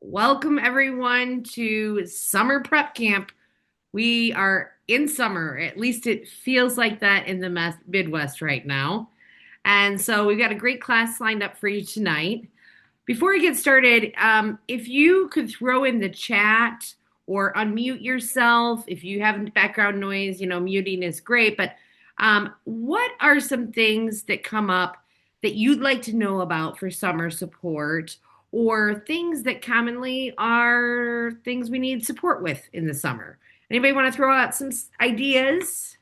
Welcome everyone to summer prep camp. We are in summer, at least it feels like that in the Midwest right now. And so we've got a great class lined up for you tonight. Before we get started, if you could throw in the chat or unmute yourself, if you have background noise, muting is great, but what are some things that come up that you'd like to know about for summer support, or things that commonly are things we need support with in the summer? Anybody want to throw out some ideas?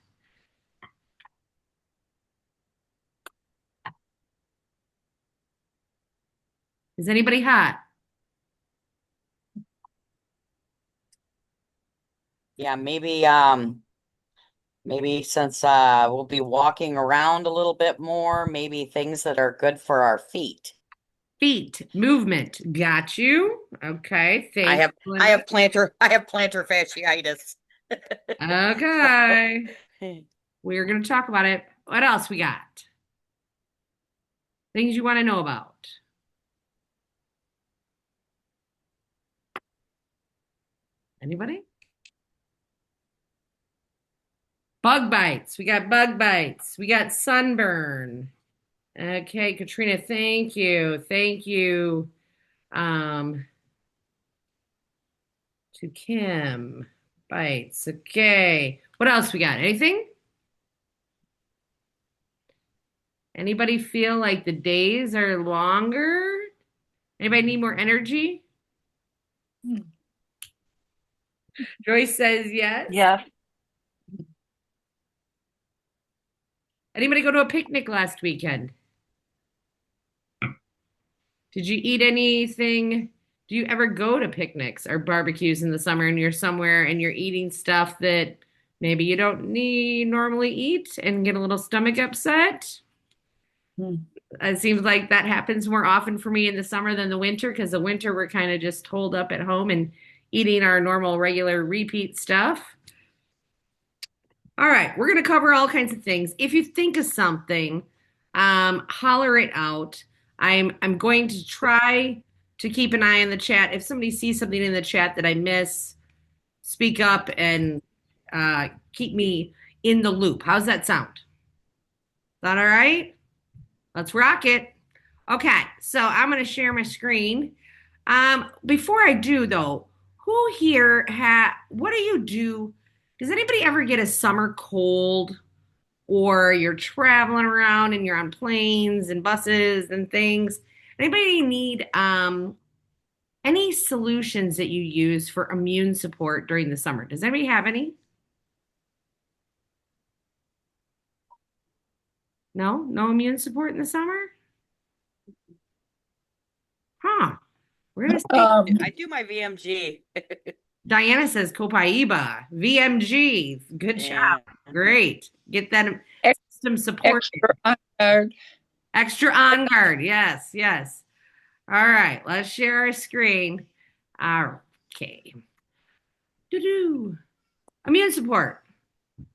Is anybody hot? Yeah, maybe since we'll be walking around a little bit more, maybe things that are good for our feet. Feet, movement. Got you. Okay, I thank have you, I Linda. have plantar fasciitis. Okay, we're going to talk about it. What else we got? Things you want to know about. Anybody? Bug bites. We got bug bites. We got sunburn. Okay, Katrina, thank you. Thank you. Um, to Kim. Bites. Okay. What else we got? Anything? Anybody feel like the days are longer? Anybody need more energy? Joyce says yes. Yeah. Anybody go to a picnic last weekend? Did you eat anything? Do you ever go to picnics or barbecues in the summer and you're somewhere and you're eating stuff that maybe you don't need normally eat and get a little stomach upset? Hmm. It seems like that happens more often for me in the summer than the winter, because the winter we're kind of just holed up at home and eating our normal, regular, repeat stuff. All right, we're going to cover all kinds of things. If you think of something, holler it out. I'm going to try to keep an eye on the chat. If somebody sees something in the chat that I miss, speak up and keep me in the loop. How's that sound? Is that all right? Let's rock it. Okay, so I'm going to share my screen. Before I do though, who here what do you do? Does anybody ever get a summer cold, or you're traveling around and you're on planes and buses and things? Anybody need any solutions that you use for immune support during the summer? Does anybody have any? No? No immune support in the summer? Huh. We're gonna see. I do my VMG. Diana says Copaiba, VMG. Good job. Yeah. Great. Get that Ex- system support. Extra on guard. Extra on guard. Yes, yes. All right, let's share our screen. Okay. Doo-doo. Immune support.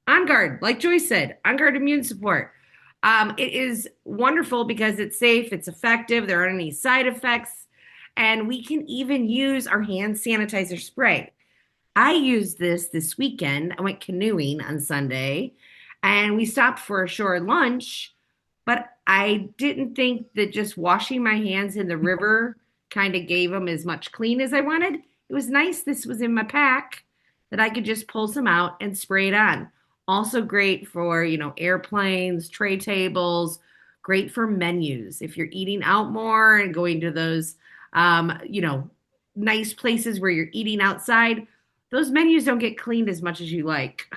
On guard, like Joyce said, on guard immune support. It is wonderful because it's safe, it's effective, there aren't any side effects, and we can even use our hand sanitizer spray. I used this weekend. I went canoeing on Sunday and we stopped for a short lunch, but I didn't think that just washing my hands in the river kind of gave them as much clean as I wanted. It was nice this was in my pack that I could just pull some out and spray it on. Also great for, airplanes, tray tables, great for menus. If you're eating out more and going to those nice places where you're eating outside, those menus don't get cleaned as much as you like.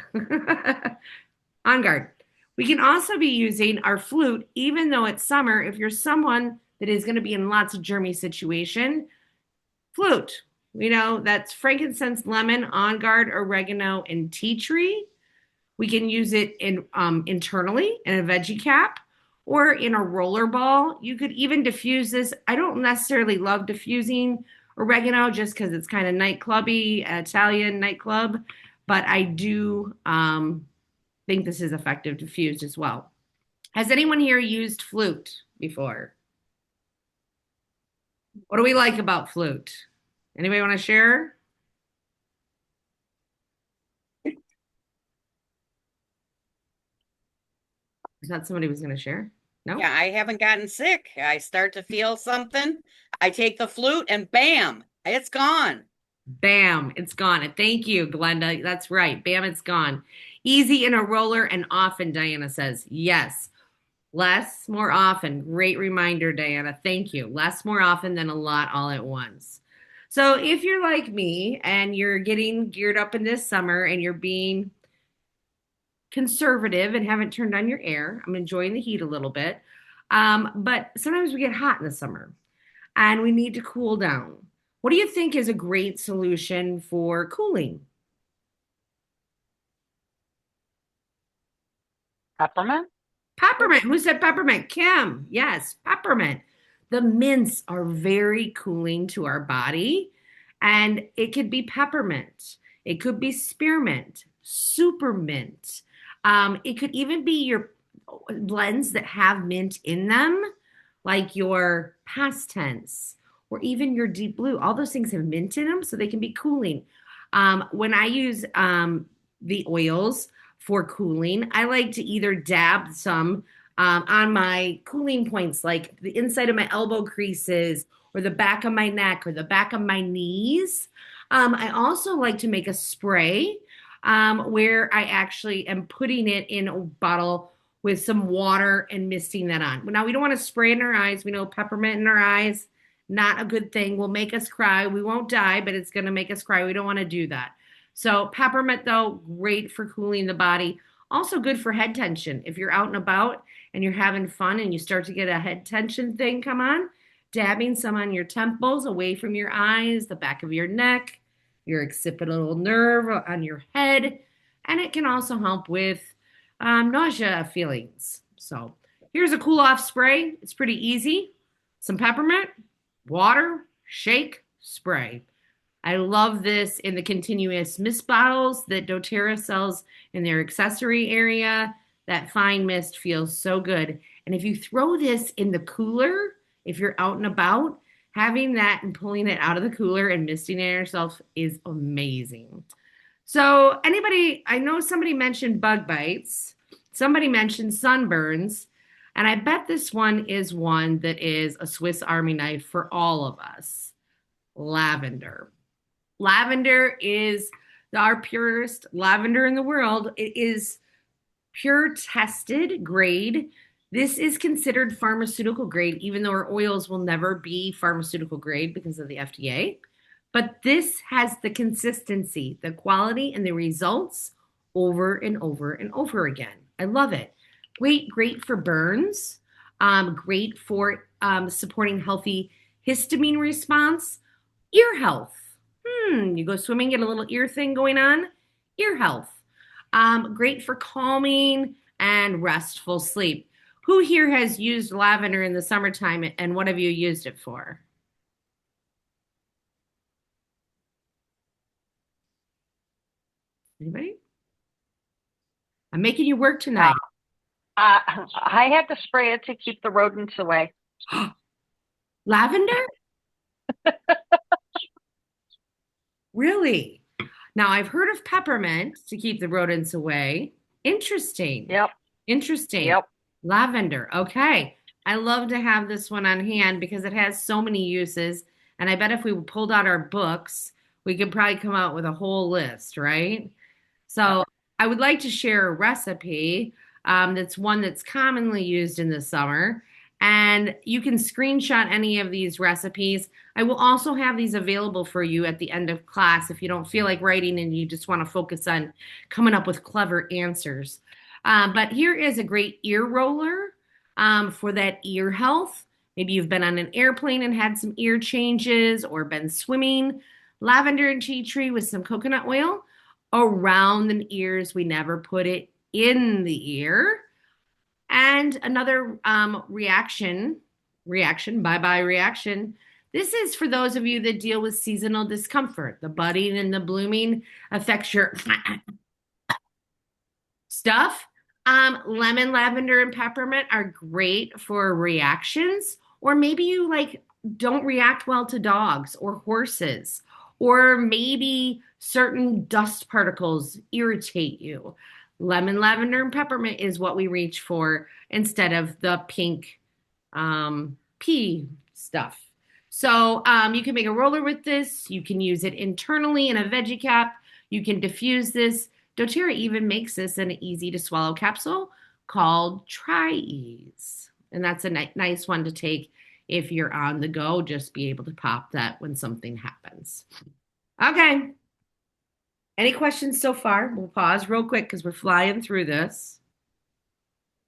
On guard. We can also be using our flute, even though it's summer. If you're someone that is going to be in lots of germy situation, flute. That's frankincense, lemon, on guard, oregano, and tea tree. We can use it internally in a veggie cap or in a roller ball. You could even diffuse this. I don't necessarily love diffusing oregano just because it's kind of nightclubby, Italian nightclub, but I do think this is effective diffused as well. Has anyone here used flute before? What do we like about flute? Anybody want to share? I thought somebody was going to share. No? Yeah, I haven't gotten sick. I start to feel something. I take the flute and bam, it's gone. Bam, it's gone. And thank you, Glenda. That's right. Bam, it's gone. Easy in a roller and often, Diana says. Yes. Less, more often. Great reminder, Diana. Thank you. Less, more often than a lot all at once. So if you're like me and you're getting geared up in this summer and you're being conservative and haven't turned on your air, I'm enjoying the heat a little bit. But sometimes we get hot in the summer and we need to cool down. What do you think is a great solution for cooling? Peppermint? Peppermint. Who said peppermint? Kim. Yes, peppermint. The mints are very cooling to our body, and it could be peppermint. It could be spearmint, super mint. It could even be your blends that have mint in them, like your past tense or even your deep blue. All those things have mint in them, so they can be cooling. When I use the oils for cooling, I like to either dab some on my cooling points, like the inside of my elbow creases or the back of my neck or the back of my knees. I also like to make a spray where I actually am putting it in a bottle with some water and misting that on. Now, we don't want to spray in our eyes. We know peppermint in our eyes, not a good thing. Will make us cry. We won't die, but it's going to make us cry. We don't want to do that. So peppermint, though, great for cooling the body. Also good for head tension. If you're out and about and you're having fun and you start to get a head tension thing come on, dabbing some on your temples, away from your eyes, the back of your neck, your occipital nerve on your head. And it can also help with nausea feelings. So here's a cool off spray. It's pretty easy. Some peppermint, water, shake, spray. I love this in the continuous mist bottles that doTERRA sells in their accessory area. That fine mist feels so good. And if you throw this in the cooler, if you're out and about, having that and pulling it out of the cooler and misting it yourself is amazing. So, anybody, I know somebody mentioned bug bites, somebody mentioned sunburns, and I bet this one is one that is a Swiss Army knife for all of us. Lavender. Lavender is our purest lavender in the world. It is pure tested grade. This is considered pharmaceutical grade, even though our oils will never be pharmaceutical grade because of the FDA. But this has the consistency, the quality, and the results over and over and over again. I love it. Great for burns. Great for supporting healthy histamine response. Ear health. You go swimming, get a little ear thing going on. Ear health. Great for calming and restful sleep. Who here has used lavender in the summertime and what have you used it for? Anybody? I'm making you work tonight. I had to spray it to keep the rodents away. Lavender? Really? Now, I've heard of peppermint to keep the rodents away. Interesting. Yep. Interesting. Yep. Lavender. Okay. I love to have this one on hand because it has so many uses. And I bet if we pulled out our books, we could probably come out with a whole list, right? So I would like to share a recipe that's one that's commonly used in the summer. And you can screenshot any of these recipes. I will also have these available for you at the end of class if you don't feel like writing and you just want to focus on coming up with clever answers. But here is a great ear roller for that ear health. Maybe you've been on an airplane and had some ear changes or been swimming. Lavender and tea tree with some coconut oil around the ears. We never put it in the ear. And another bye-bye reaction. This is for those of you that deal with seasonal discomfort. The budding and the blooming affects your stuff. Lemon, lavender, and peppermint are great for reactions. Or maybe you like don't react well to dogs or horses, or maybe certain dust particles irritate you. Lemon, lavender, and peppermint is what we reach for instead of the pink pea stuff. So you can make a roller with this. You can use it internally in a veggie cap. You can diffuse this. doTERRA even makes this an easy to swallow capsule called Try Ease. And that's a nice one to take if you're on the go, just be able to pop that when something happens. Okay. Any questions so far? We'll pause real quick because we're flying through this.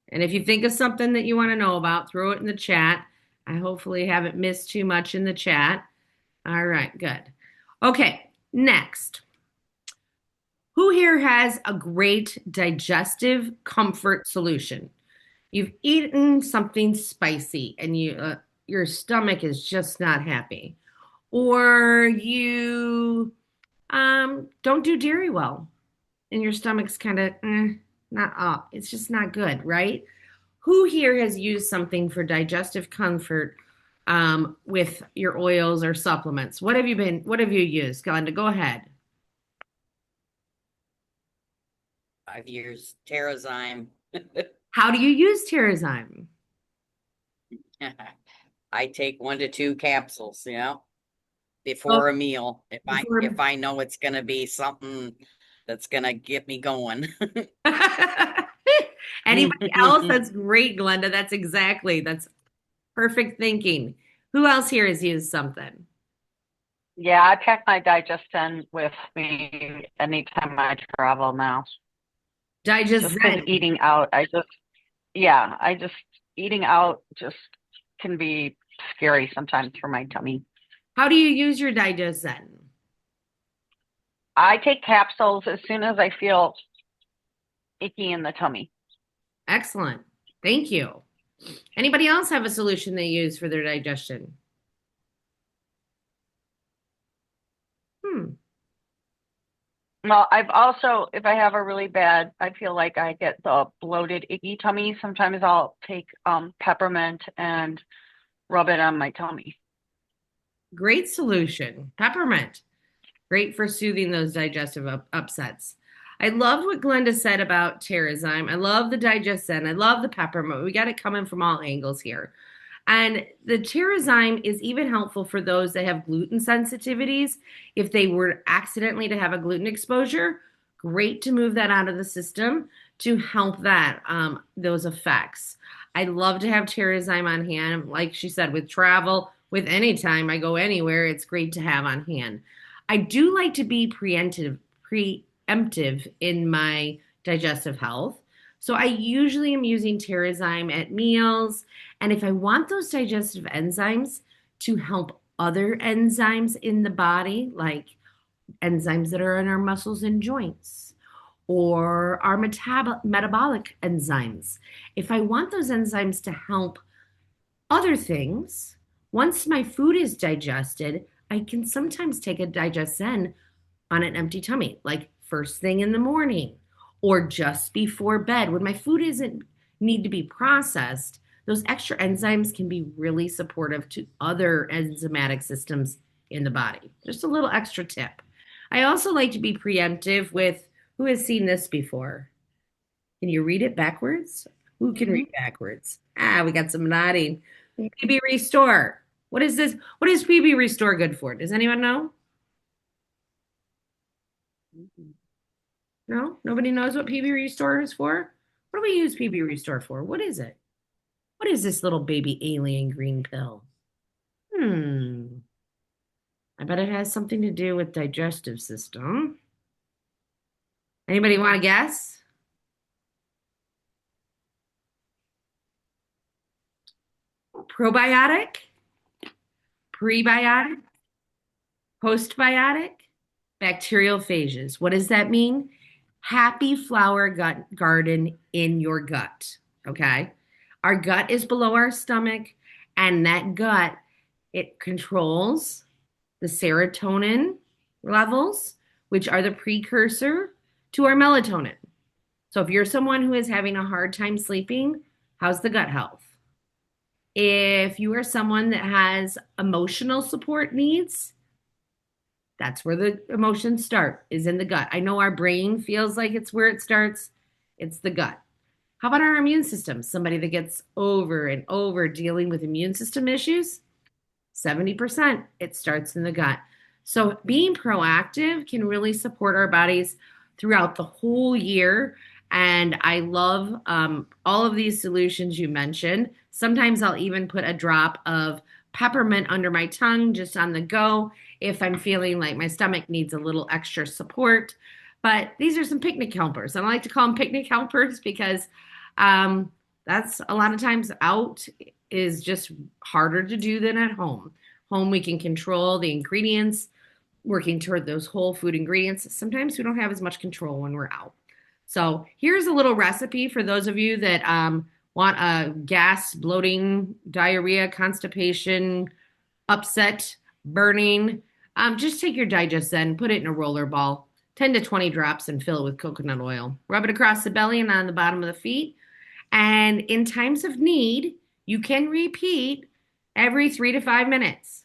And if you think of something that you want to know about, throw it in the chat. I hopefully haven't missed too much in the chat. All right, good. Okay, next. Who here has a great digestive comfort solution? You've eaten something spicy and your stomach is just not happy. Or you don't do dairy well and your stomach's kind of not up. It's just not good, right? Who here has used something for digestive comfort with your oils or supplements? What have you used? Glenda, go ahead. I've used Terrazyme. How do you use Terrazyme? I take 1 to 2 capsules, before a meal. If I know it's gonna be something that's gonna get me going. Anybody else? That's great, Glenda. That's perfect thinking. Who else here has used something? Yeah, I pack my digestion with me anytime I travel now. Digest Just 'cause eating out, eating out just can be scary sometimes for my tummy. How do you use your Digest Zen? I take capsules as soon as I feel icky in the tummy. Excellent. Thank you. Anybody else have a solution they use for their digestion? Well, I've also, if I have a really bad, I feel like I get the bloated, icky tummy. Sometimes I'll take peppermint and rub it on my tummy. Great solution. Peppermint. Great for soothing those digestive upsets. I love what Glenda said about Terrazyme. I love the Digest Zen. I love the peppermint. We got it coming from all angles here. And the Terrazyme is even helpful for those that have gluten sensitivities. If they were accidentally to have a gluten exposure, great to move that out of the system to help that those effects. I love to have Terrazyme on hand. Like she said, with travel, with any time I go anywhere, it's great to have on hand. I do like to be preemptive in my digestive health. So I usually am using Terrazyme at meals. And if I want those digestive enzymes to help other enzymes in the body, like enzymes that are in our muscles and joints, or our metabolic enzymes, if I want those enzymes to help other things, once my food is digested, I can sometimes take a Digest Zen on an empty tummy, like first thing in the morning or just before bed when my food isn't need to be processed. Those extra enzymes can be really supportive to other enzymatic systems in the body. Just a little extra tip. I also like to be preemptive with who has seen this before. Can you read it backwards? Who can read backwards? We got some nodding. PB Restore. What is this? What is PB Restore good for? Does anyone know? No? Nobody knows what PB Restore is for? What do we use PB Restore for? What is it? What is this little baby alien green pill? I bet it has something to do with digestive system. Anybody want to guess? Probiotic? Prebiotic? Postbiotic? Bacterial phages. What does that mean? Happy flower garden in your gut. Okay. Our gut is below our stomach, and that gut, it controls the serotonin levels, which are the precursor to our melatonin. So if you're someone who is having a hard time sleeping, how's the gut health? If you are someone that has emotional support needs, that's where the emotions start, is in the gut. I know our brain feels like it's where it starts. It's the gut. How about our immune system? Somebody that gets over and over dealing with immune system issues, 70%, it starts in the gut. So being proactive can really support our bodies throughout the whole year. And I love all of these solutions you mentioned. Sometimes I'll even put a drop of peppermint under my tongue just on the go if I'm feeling like my stomach needs a little extra support. But these are some picnic helpers. And I like to call them picnic helpers because that's a lot of times out is just harder to do than at home. Home, we can control the ingredients, working toward those whole food ingredients. Sometimes we don't have as much control when we're out. So here's a little recipe for those of you that want a gas, bloating, diarrhea, constipation, upset, burning. Just take your Digestion, put it in a roller ball, 10 to 20 drops, and fill it with coconut oil. Rub it across the belly and on the bottom of the feet. And in times of need, you can repeat every 3 to 5 minutes.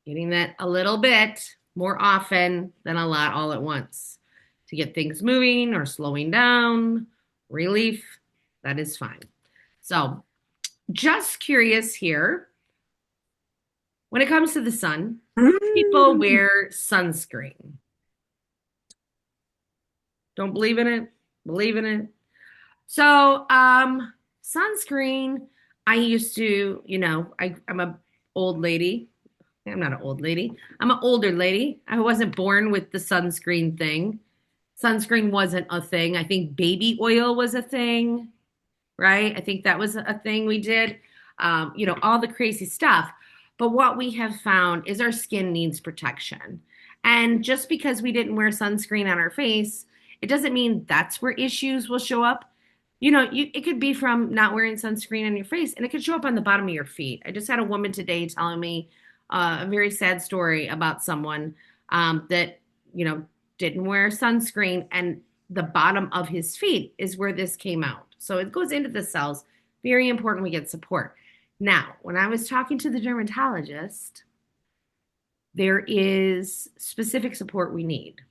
Getting that a little bit more often than a lot all at once to get things moving or slowing down, relief, that is fine. So just curious here, when it comes to the sun, people wear sunscreen. Don't believe in it? Believe in it? So, sunscreen, I used to, I'm a old lady. I'm not an old lady. I'm an older lady. I wasn't born with the sunscreen thing. Sunscreen wasn't a thing. I think baby oil was a thing, right? I think that was a thing we did. All the crazy stuff. But what we have found is our skin needs protection. And just because we didn't wear sunscreen on our face, it doesn't mean that's where issues will show up. It could be from not wearing sunscreen on your face, and it could show up on the bottom of your feet. I just had a woman today telling me a very sad story about someone that, didn't wear sunscreen, and the bottom of his feet is where this came out. So it goes into the cells. Very important we get support. Now, when I was talking to the dermatologist, there is specific support we need.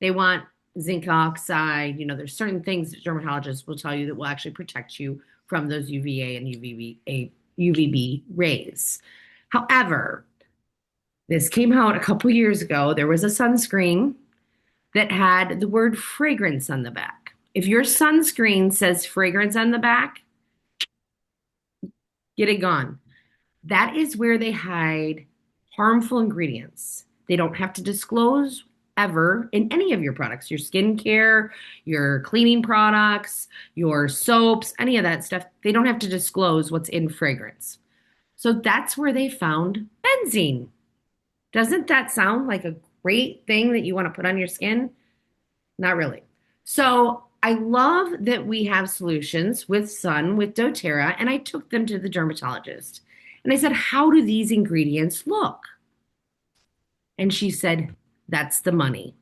They want zinc oxide. There's certain things that dermatologists will tell you that will actually protect you from those UVA and UVB rays. However, this came out a couple years ago. There was a sunscreen that had the word fragrance on the back. If your sunscreen says fragrance on the back, get it gone. That is where they hide harmful ingredients. They don't have to disclose ever in any of your products, your skincare, your cleaning products, your soaps, any of that stuff. They don't have to disclose what's in fragrance. So that's where they found benzene. Doesn't that sound like a great thing that you want to put on your skin? Not really. So I love that we have solutions with sun, with doTERRA, and I took them to the dermatologist. And I said, how do these ingredients look? And she said, that's the money.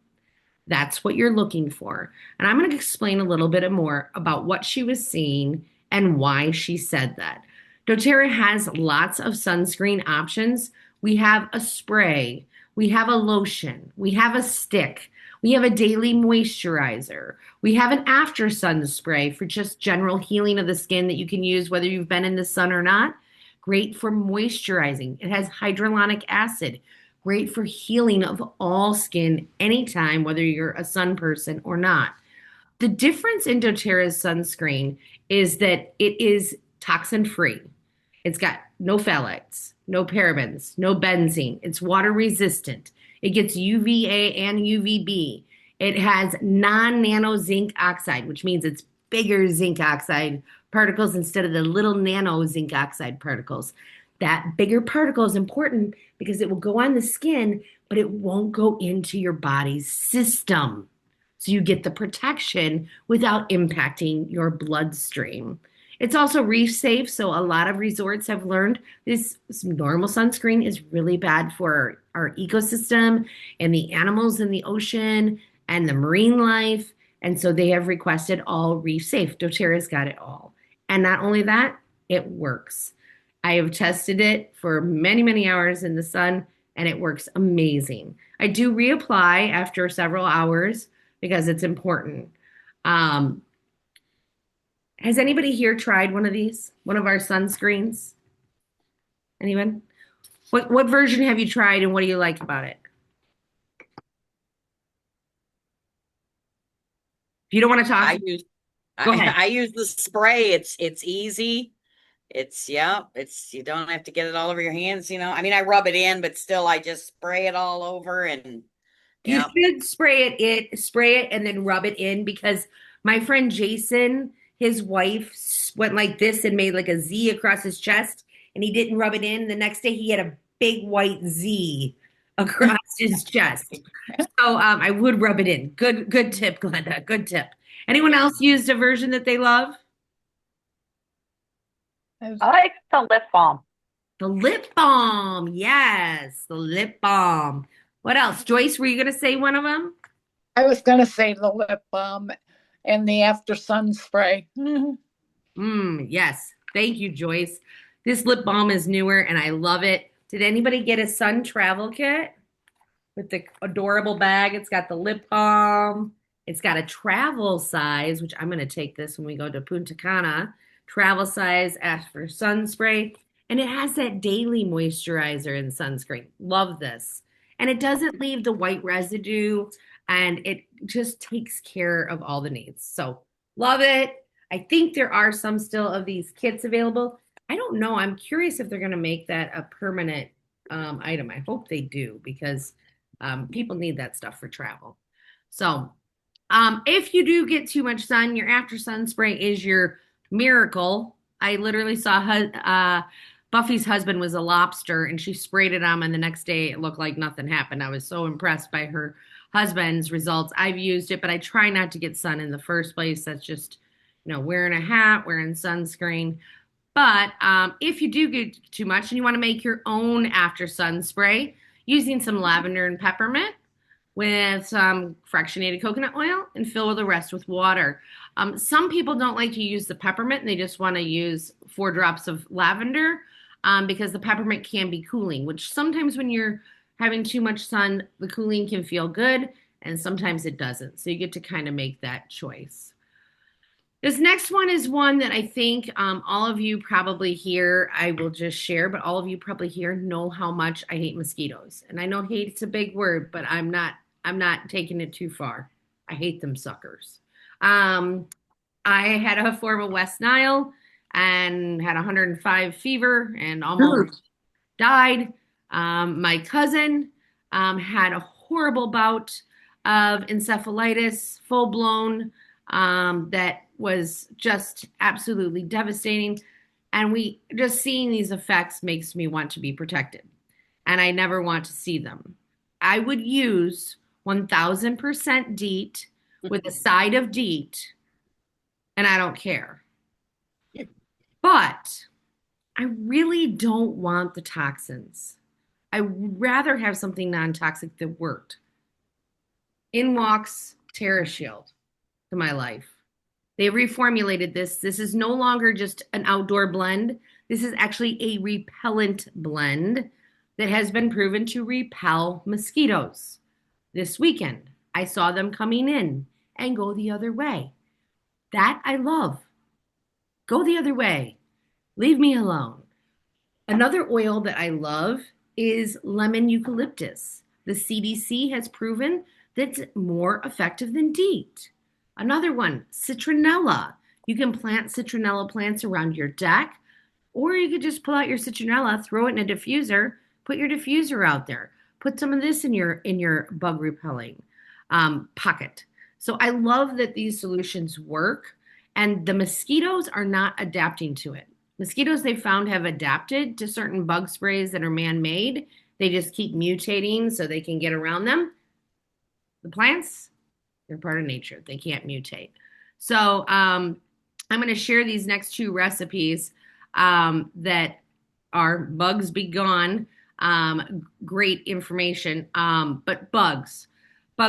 That's what you're looking for. And I'm going to explain a little bit more about what she was seeing and why she said that. doTERRA has lots of sunscreen options. We have a spray, we have a lotion, we have a stick, we have a daily moisturizer, we have an after sun spray for just general healing of the skin that you can use whether you've been in the sun or not. Great for moisturizing. It has hyaluronic acid. Great for healing of all skin anytime, whether you're a sun person or not. The difference in doTERRA's sunscreen is that it is toxin free. It's got no phthalates, no parabens, no benzene. It's water resistant. It gets UVA and UVB. It has non-nano zinc oxide, which means it's bigger zinc oxide particles instead of the little nano zinc oxide particles. That bigger particle is important because it will go on the skin, but it won't go into your body's system. So you get the protection without impacting your bloodstream. It's also reef safe, so a lot of resorts have learned this normal sunscreen is really bad for our ecosystem and the animals in the ocean and the marine life. And so they have requested all reef safe. doTERRA's got it all. And not only that, It works. I have tested it for many, many hours in the sun and it works amazing. I do reapply after several hours because it's important. Um, has anybody here tried one of these? One of our sunscreens? Anyone? What version have you tried and what do you like about it? If you don't want to talk, I use go ahead. I use the spray. It's easy. It's you don't have to get it all over your hands, you know. I mean, I rub it in, but still I just spray it all over and You yeah. should spray it and then rub it in because my friend Jason, his wife went like this and made like a Z across his chest and he didn't rub it in. The next day he had a big white Z across his chest. So I would rub it in. Good tip, Glenda. Good tip. Anyone else used a version that they love? I like the lip balm. The lip balm. Yes, the lip balm. What else? Joyce, were you going to say one of them? I was going to say the lip balm and the after sun spray. Yes. Thank you, Joyce. This lip balm is newer and I love it. Did anybody get a sun travel kit with the adorable bag? It's got the lip balm. It's got a travel size, which I'm going to take this when we go to Punta Cana. Travel size, ask for sun spray. And it has that daily moisturizer and sunscreen. Love this. And it doesn't leave the white residue and it just takes care of all the needs. So love it. I think there are some still of these kits available. I don't know. I'm curious if they're going to make that a permanent item. I hope they do because people need that stuff for travel. So if you do get too much sun, your after sun spray is your miracle. I literally saw Buffy's husband was a lobster and she sprayed it on him and the next day it looked like nothing happened. I was so impressed by her husband's results. I've used it, but I try not to get sun in the first place. That's just, wearing a hat, wearing sunscreen. But if you do get too much and you want to make your own after sun spray using some lavender and peppermint with some fractionated coconut oil and fill the rest with water. Some people don't like to use the peppermint and they just want to use 4 drops of lavender because the peppermint can be cooling, which sometimes when you're having too much sun, the cooling can feel good and sometimes it doesn't. So you get to kind of make that choice. This next one is one that I think all of you probably hear. I will just share, but all of you probably here know how much I hate mosquitoes. And I know hate's a big word, but I'm not taking it too far. I hate them suckers. I had a form of West Nile and had 105 fever and almost died. My cousin had a horrible bout of encephalitis, full blown, that was just absolutely devastating. And just seeing these effects makes me want to be protected. And I never want to see them. I would use 1000% DEET with a side of DEET, and I don't care. But I really don't want the toxins. I would rather have something non-toxic that worked. In walks TerraShield to my life. They reformulated this. This is no longer just an outdoor blend. This is actually a repellent blend that has been proven to repel mosquitoes. This weekend, I saw them coming in and go the other way. That I love. Go the other way. Leave me alone. Another oil that I love is lemon eucalyptus. The CDC has proven that it's more effective than DEET. Another one, citronella. You can plant citronella plants around your deck, or you could just pull out your citronella, throw it in a diffuser, put your diffuser out there. Put some of this in your bug repelling pocket. So I love that these solutions work, and the mosquitoes are not adapting to it. Mosquitoes they found have adapted to certain bug sprays that are man-made. They just keep mutating so they can get around them. The plants, they're part of nature. They can't mutate. So I'm going to share these next 2 recipes that are bugs be gone. Great information. But bug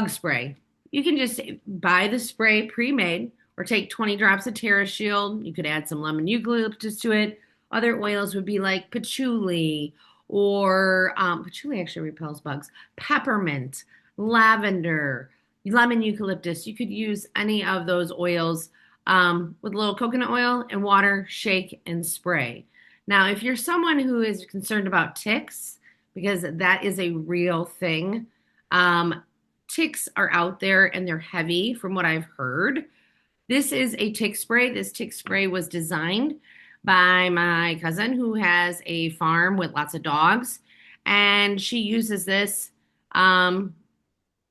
spray. You can just buy the spray pre-made or take 20 drops of TerraShield. You could add some lemon eucalyptus to it, Other oils would be like patchouli or patchouli actually repels bugs, peppermint, lavender, lemon eucalyptus. You could use any of those oils with a little coconut oil and water, shake and spray. Now, if you're someone who is concerned about ticks, because that is a real thing, um, ticks are out there and they're heavy from what I've heard. This is a tick spray. This tick spray was designed by my cousin who has a farm with lots of dogs, and she uses this um,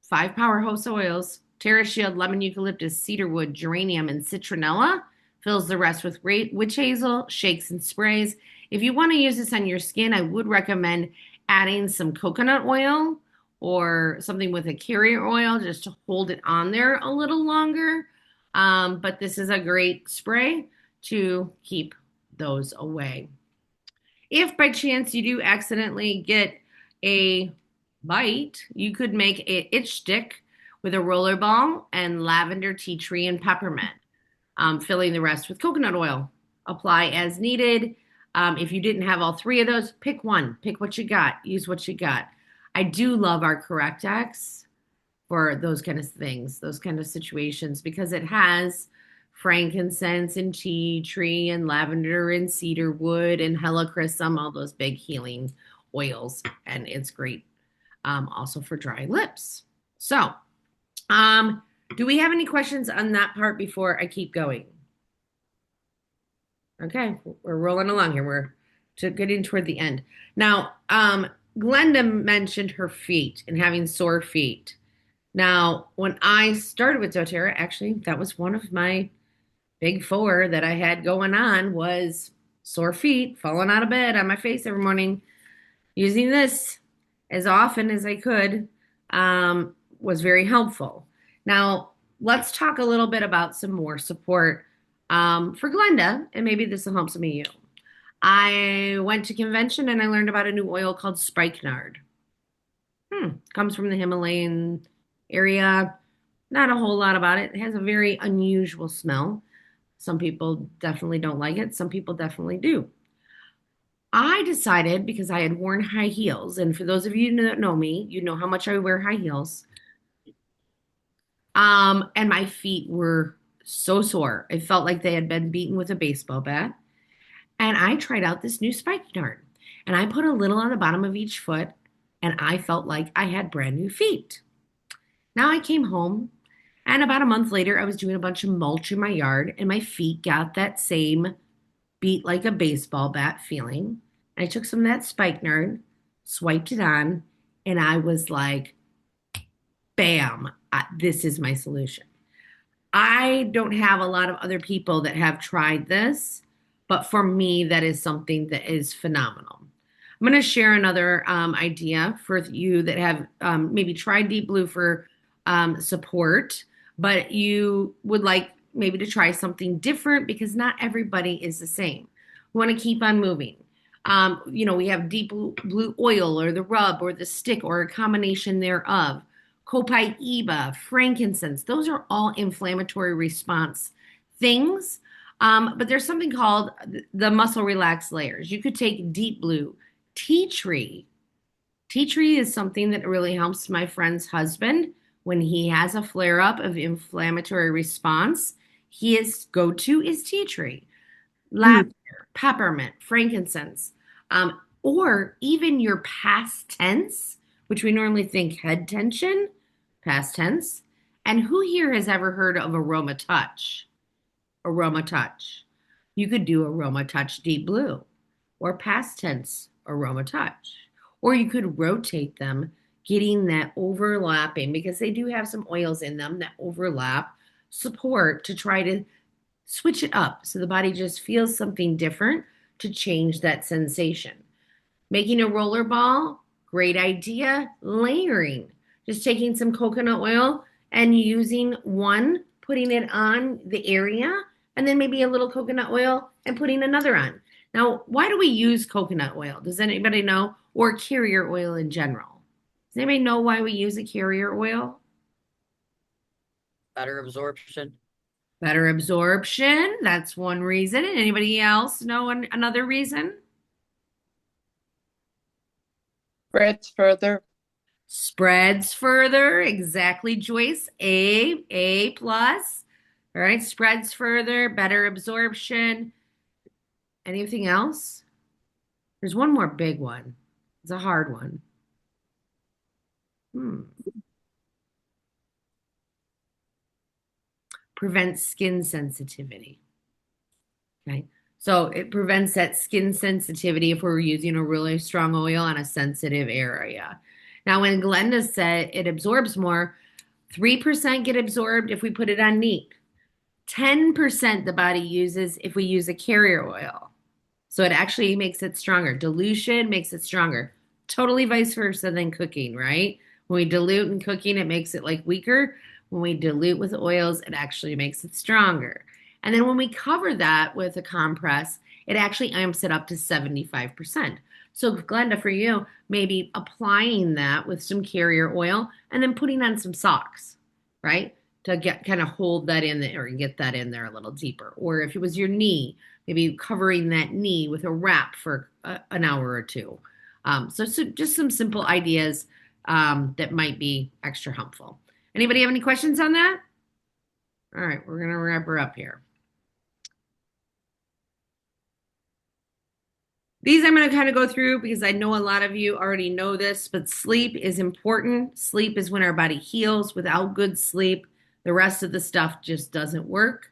five powerhouse oils: Terra Shield, lemon eucalyptus, cedarwood, geranium, and citronella. Fills the rest with great witch hazel, shakes and sprays. If you want to use this on your skin, I would recommend adding some coconut oil or something with a carrier oil just to hold it on there a little longer. But this is a great spray to keep those away. If by chance you do accidentally get a bite, you could make an itch stick with a roller ball and lavender, tea tree, and peppermint, filling the rest with coconut oil. Apply as needed. If you didn't have all three of those, pick one. Pick what you got. Use what you got. I do love our Correct-X for those kind of things, those kind of situations, because it has frankincense and tea tree and lavender and cedar wood and helichrysum, all those big healing oils. And it's great also for dry lips. So, do we have any questions on that part before I keep going? Okay, we're rolling along here. We're getting toward the end. Now, Glenda mentioned her feet and having sore feet. Now, when I started with doTERRA, actually, that was one of my big four that I had going on was sore feet, falling out of bed on my face every morning. Using this as often as I could was very helpful. Now, let's talk a little bit about some more support for Glenda, and maybe this will help some of you. I went to convention and I learned about a new oil called spikenard. Comes from the Himalayan area. Not a whole lot about it. It has a very unusual smell. Some people definitely don't like it. Some people definitely do. I decided, because I had worn high heels, and for those of you that know me, you know how much I wear high heels. And my feet were so sore. It felt like they had been beaten with a baseball bat. And I tried out this new spikenard. And I put a little on the bottom of each foot, and I felt like I had brand new feet. Now I came home, and about a month later, I was doing a bunch of mulch in my yard, and my feet got that same beat like a baseball bat feeling. I took some of that spikenard, swiped it on, and I was like, bam, this is my solution. I don't have a lot of other people that have tried this, but for me, that is something that is phenomenal. I'm going to share another idea for you that have maybe tried Deep Blue for support, but you would like maybe to try something different because not everybody is the same. We want to keep on moving. We have Deep Blue oil or the rub or the stick or a combination thereof. Copaiba, frankincense, those are all inflammatory response things. But there's something called the muscle relax layers. You could take Deep Blue, tea tree. Tea tree is something that really helps my friend's husband when he has a flare up of inflammatory response. His go-to is tea tree, lavender, peppermint, frankincense, or even your past tense, which we normally think head tension, past tense. And who here has ever heard of Aroma Touch? Aroma Touch. You could do Aroma Touch Deep Blue or past tense Aroma Touch. Or you could rotate them, getting that overlapping, because they do have some oils in them that overlap, support to try to switch it up so the body just feels something different to change that sensation. Making a roller ball, great idea. Layering, just taking some coconut oil and using one, putting it on the area, and then maybe a little coconut oil and putting another on. Now, why do we use coconut oil? Does anybody know? Or carrier oil in general? Does anybody know why we use a carrier oil? Better absorption. Better absorption. That's one reason. Anybody else know another reason? Spreads further. Spreads further. Exactly, Joyce. A plus. All right, spreads further, better absorption. Anything else? There's one more big one. It's a hard one. Hmm. Prevents skin sensitivity. Okay. So it prevents that skin sensitivity if we're using a really strong oil on a sensitive area. Now, when Glenda said it absorbs more, 3% get absorbed if we put it on neat. 10% the body uses if we use a carrier oil. So it actually makes it stronger. Dilution makes it stronger. Totally vice versa than cooking, right? When we dilute in cooking, it makes it like weaker. When we dilute with oils, it actually makes it stronger. And then when we cover that with a compress, it actually amps it up to 75%. So Glenda, for you, maybe applying that with some carrier oil and then putting on some socks, right? To get kind of hold that in there and get that in there a little deeper. Or if it was your knee, maybe covering that knee with a wrap for an hour or two. So just some simple ideas that might be extra helpful. Anybody have any questions on that? All right, we're going to wrap her up here. These I'm going to kind of go through because I know a lot of you already know this, but sleep is important. Sleep is when our body heals. Without good sleep, the rest of the stuff just doesn't work.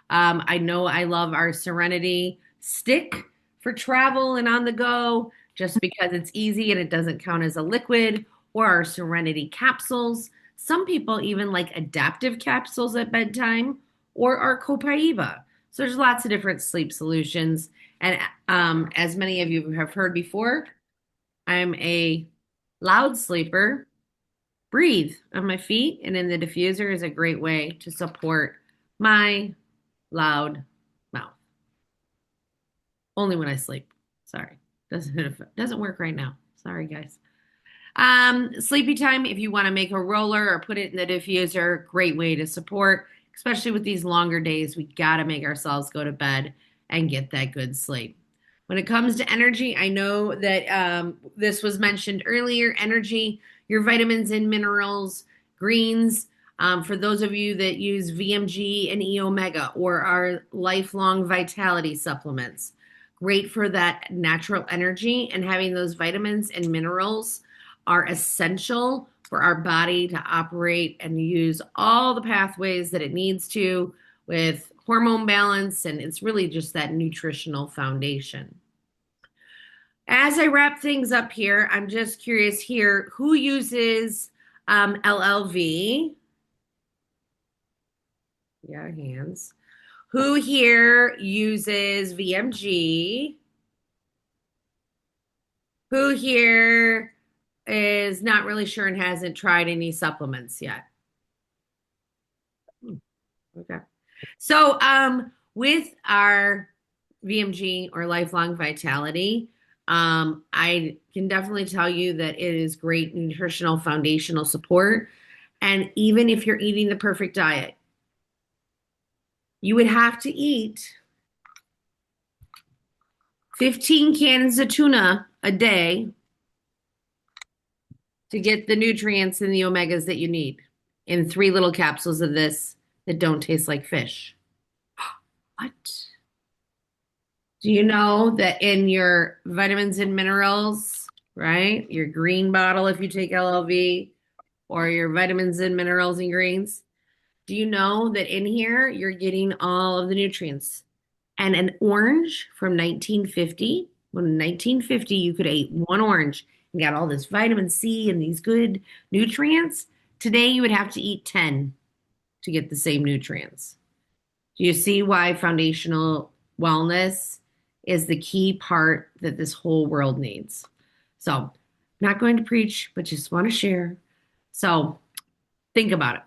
I know I love our Serenity stick for travel and on the go just because it's easy and it doesn't count as a liquid, or our Serenity capsules. Some people even like adaptive capsules at bedtime, or our Copaiba. So there's lots of different sleep solutions. And as many of you have heard before, I'm a loud sleeper. Breathe on my feet and in the diffuser is a great way to support my loud mouth. Only when I sleep. Sorry. Doesn't work right now. Sorry, guys. Sleepy time, if you want to make a roller or put it in the diffuser, great way to support, especially with these longer days. We got to make ourselves go to bed and get that good sleep. When it comes to energy, I know that this was mentioned earlier, energy, your vitamins and minerals, greens, for those of you that use VMG and E Omega or our lifelong vitality supplements, great for that natural energy, and having those vitamins and minerals are essential for our body to operate and use all the pathways that it needs to with hormone balance, and it's really just that nutritional foundation. As I wrap things up here, I'm just curious here, who uses LLV? Yeah, hands. Who here uses VMG? Who here is not really sure and hasn't tried any supplements yet? Okay. So with our VMG or lifelong vitality, I can definitely tell you that it is great nutritional foundational support. And even if you're eating the perfect diet, you would have to eat 15 cans of tuna a day to get the nutrients and the omegas that you need in 3 little capsules of this that don't taste like fish. What? Do you know that in your vitamins and minerals, right? Your green bottle, if you take LLV, or your vitamins and minerals and greens, do you know that in here you're getting all of the nutrients? And an orange from 1950, when in 1950 you could eat one orange and got all this vitamin C and these good nutrients. Today you would have to eat 10 to get the same nutrients. Do you see why foundational wellness is the key part that this whole world needs? So, not going to preach, but just want to share. So, think about it.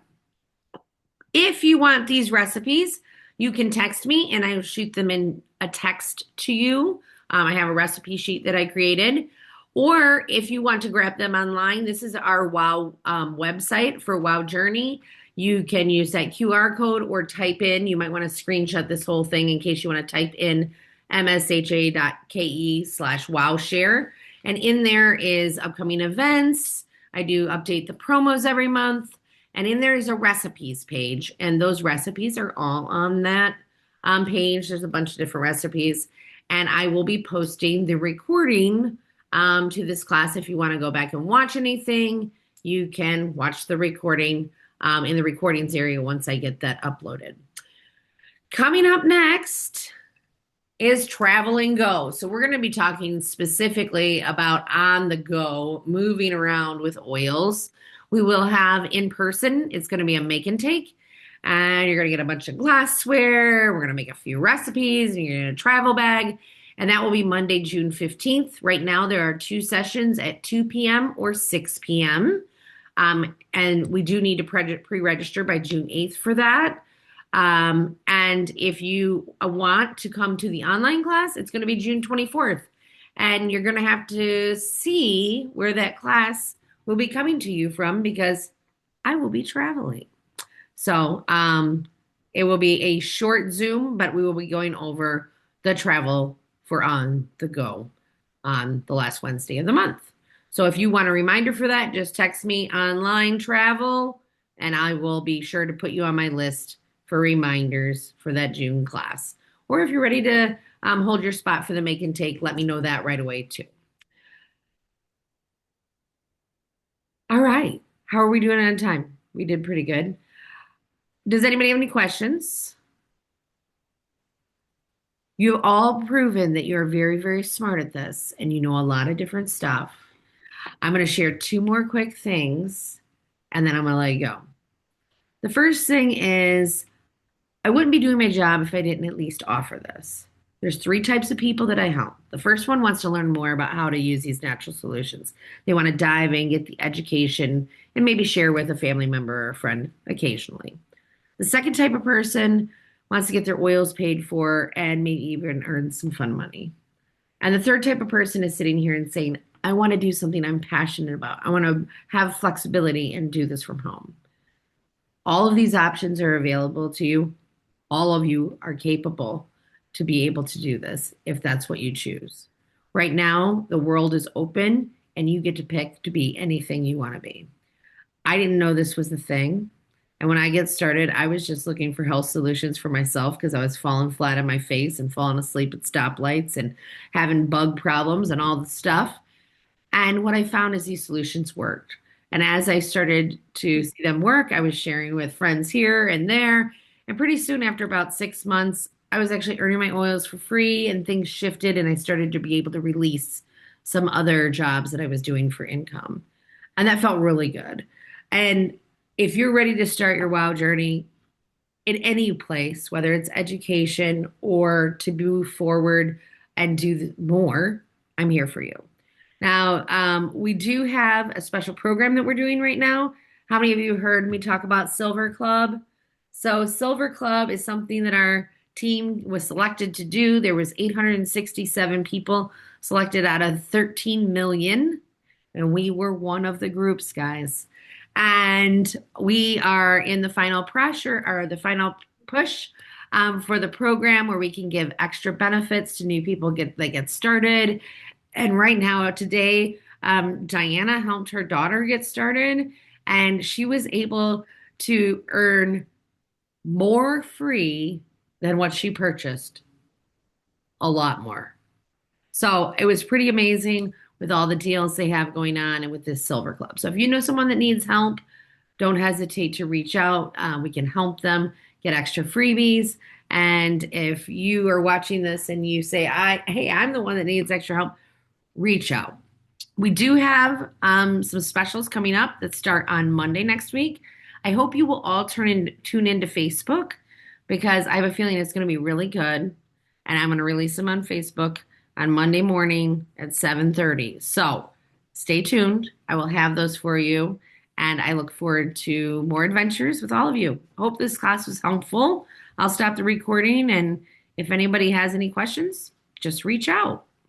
If you want these recipes, you can text me and I will shoot them in a text to you. I have a recipe sheet that I created. Or if you want to grab them online, this is our WOW website for WOW Journey. You can use that QR code or type in. You might want to screenshot this whole thing in case you want to type in msha.ke/wowshare. And in there is upcoming events. I do update the promos every month. And in there is a recipes page. And those recipes are all on that page. There's a bunch of different recipes. And I will be posting the recording to this class. If you want to go back and watch anything, you can watch the recording in the recordings area once I get that uploaded. Coming up next is Travel and Go. So we're going to be talking specifically about on the go, moving around with oils. We will have in person, it's going to be a make and take. And you're going to get a bunch of glassware. We're going to make a few recipes. And you're going to get a travel bag. And that will be Monday, June 15th. Right now, there are 2 sessions at 2 p.m. or 6 p.m. And we do need to pre-register by June 8th for that. And if you want to come to the online class, it's going to be June 24th. And you're going to have to see where that class will be coming to you from because I will be traveling. So it will be a short Zoom, but we will be going over the travel for on the go on the last Wednesday of the month. So if you want a reminder for that, just text me online travel, and I will be sure to put you on my list for reminders for that June class. Or if you're ready to hold your spot for the make and take, let me know that right away too. All right. How are we doing on time? We did pretty good. Does anybody have any questions? You've all proven that you're very, very smart at this and you know a lot of different stuff. I'm going to share 2 more quick things and then I'm going to let you go. The first thing is I wouldn't be doing my job if I didn't at least offer this. There's 3 types of people that I help. The first one wants to learn more about how to use these natural solutions. They want to dive in, get the education, and maybe share with a family member or a friend occasionally. The second type of person wants to get their oils paid for and maybe even earn some fun money. And the third type of person is sitting here and saying, I want to do something I'm passionate about. I want to have flexibility and do this from home. All of these options are available to you. All of you are capable to be able to do this if that's what you choose. Right now, the world is open and you get to pick to be anything you want to be. I didn't know this was the thing. And when I get started, I was just looking for health solutions for myself because I was falling flat on my face and falling asleep at stoplights and having bug problems and all the stuff. And what I found is these solutions worked. And as I started to see them work, I was sharing with friends here and there. And pretty soon, after about 6 months, I was actually earning my oils for free and things shifted and I started to be able to release some other jobs that I was doing for income. And that felt really good. And if you're ready to start your WOW journey in any place, whether it's education or to move forward and do more, I'm here for you. Now, we do have a special program that we're doing right now. How many of you heard me talk about Silver Club? So Silver Club is something that our team was selected to do. There was 867 people selected out of 13 million, and we were one of the groups, guys. And we are in the final pressure or the final push for the program where we can give extra benefits to new people that get started. And right now, today, Diana helped her daughter get started, and she was able to earn more free than what she purchased. A lot more. So it was pretty amazing with all the deals they have going on and with this Silver Club. So if you know someone that needs help, don't hesitate to reach out. We can help them get extra freebies. And if you are watching this and you say, hey, I'm the one that needs extra help, reach out. We do have some specials coming up that start on Monday next week. I hope you will all tune into Facebook because I have a feeling it's going to be really good. And I'm going to release them on Facebook on Monday morning at 7:30. So stay tuned. I will have those for you. And I look forward to more adventures with all of you. Hope this class was helpful. I'll stop the recording. And if anybody has any questions, just reach out.